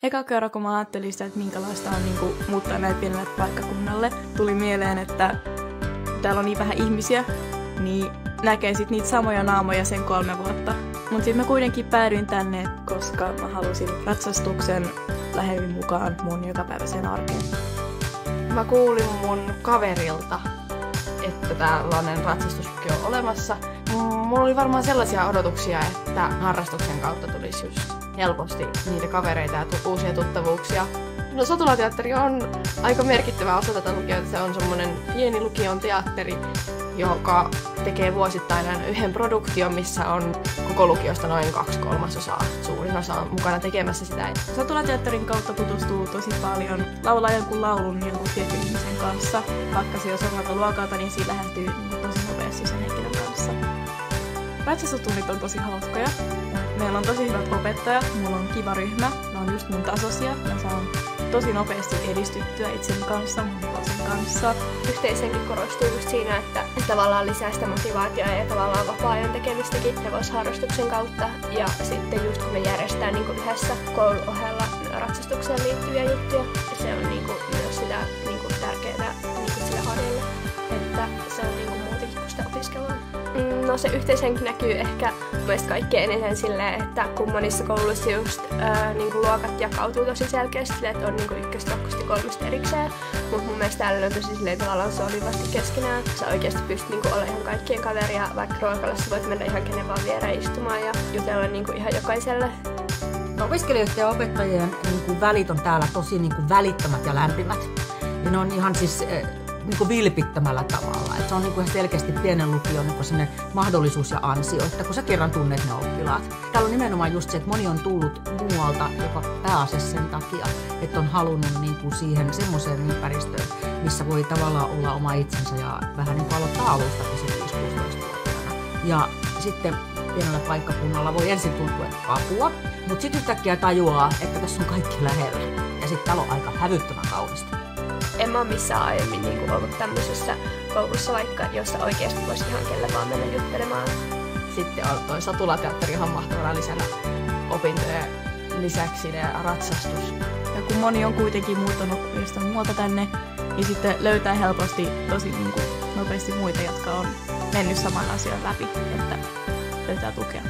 Eka kerran, kun mä ajattelin sitä, että minkälaista on muuttaa näin pienelle paikkakunnalle, tuli mieleen, että täällä on niin vähän ihmisiä, niin näkee sit niitä samoja naamoja sen 3 vuotta. Mut sit mä kuitenkin päädyin tänne, koska mä halusin ratsastuksen lähemmin mukaan mun jokapäiväiseen arkeen. Mä kuulin mun kaverilta, että tällainen ratsastusluki on olemassa. Mulla oli varmaan sellaisia odotuksia, että harrastuksen kautta tulisi just helposti niitä kavereita ja uusia tuttavuuksia. No Satulateatteri on aika merkittävä osa tätä lukiota. Se on semmoinen pieni lukion teatteri, joka tekee vuosittain aina yhden produktion, missä on koko lukiosta noin 2/3. Suurin osa on mukana tekemässä sitä. Satulateatterin kautta tutustuu tosi paljon laulaa jonkun laulun jonkun tietyn ihmisen kanssa. Vaikka se on samalta luokalta, niin siinä lähentyy tosi nopeasti sen henkilön kanssa. Ratsastustunnit on tosi hauskoja. Meillä on tosi hyvät opettajat, mulla on kiva ryhmä, ne on just mun tasoisia. Mä saan tosi nopeasti edistyttyä itseni kanssa, mun nelosen kanssa. Yhteisenkin korostuu just siinä, että tavallaan lisää sitä motivaatiota ja tavallaan vapaa-ajan tekemistäkin hevosharrastuksen kautta. Ja sitten just kun me järjestetään niin kuin yhdessä koulun ohella ratsastukseen liittyviä juttuja, se on niin kuin myös sitä niin kuin tärkeää niin kuin sille harjalle, että se on niin kuin muutenkin kuin sitä opiskelua. No se yhteishenki näkyy ehkä mielestäni kaikkein eniten silleen, että kun monissa kouluissa just niinku luokat jakautuu tosi selkeästi silleen, että on niinku 1, 2 ja 3 erikseen. Mutta mun mielestä täällä on tosi silleen tavallaan solivasti keskenään. Sä oikeasti pystyt niinku olemaan ihan kaikkien kaveria, vaikka ruokalla sä voit mennä ihan kenen vaan viereen istumaan ja jutella niinku ihan jokaiselle. Opiskelijoiden ja opettajien niinku välit on täällä tosi niinku välittömät ja lämpimät. Ja ne on ihan siis niinku vilpittömällä tavalla. Et se on niinku ihan selkeästi pienen lukion niinku mahdollisuus ja ansio, että kun sä kerran tunnet ne oppilaat. Täällä on nimenomaan just se, että moni on tullut muualta jopa pääasiassa sen takia, että on halunnut niinku siihen semmoiseen ympäristöön, missä voi tavallaan olla oma itsensä ja vähän niinku aloittaa alusta 16-vuotiaana. Ja sitten pienellä paikkakunnalla voi ensin tuntua, että apua, mutta sitten yhtäkkiä tajuaa, että tässä on kaikki lähellä. Ja sitten täällä on aika hävyttömän kaunista. En mä ole missään aiemmin niinku ollut tämmöisessä koulussa vaikka, jossa oikeasti voisi ihan kelle vaan mennä juttelemaan. Sitten on toi Satulateatteri ihan mahtavana lisänä opintojen lisäksi ja ratsastus. Ja kun moni on kuitenkin muuttanut jostain muualta tänne, niin sitten löytää helposti tosi nopeasti muita, jotka on mennyt saman asian läpi, että löytää tukea.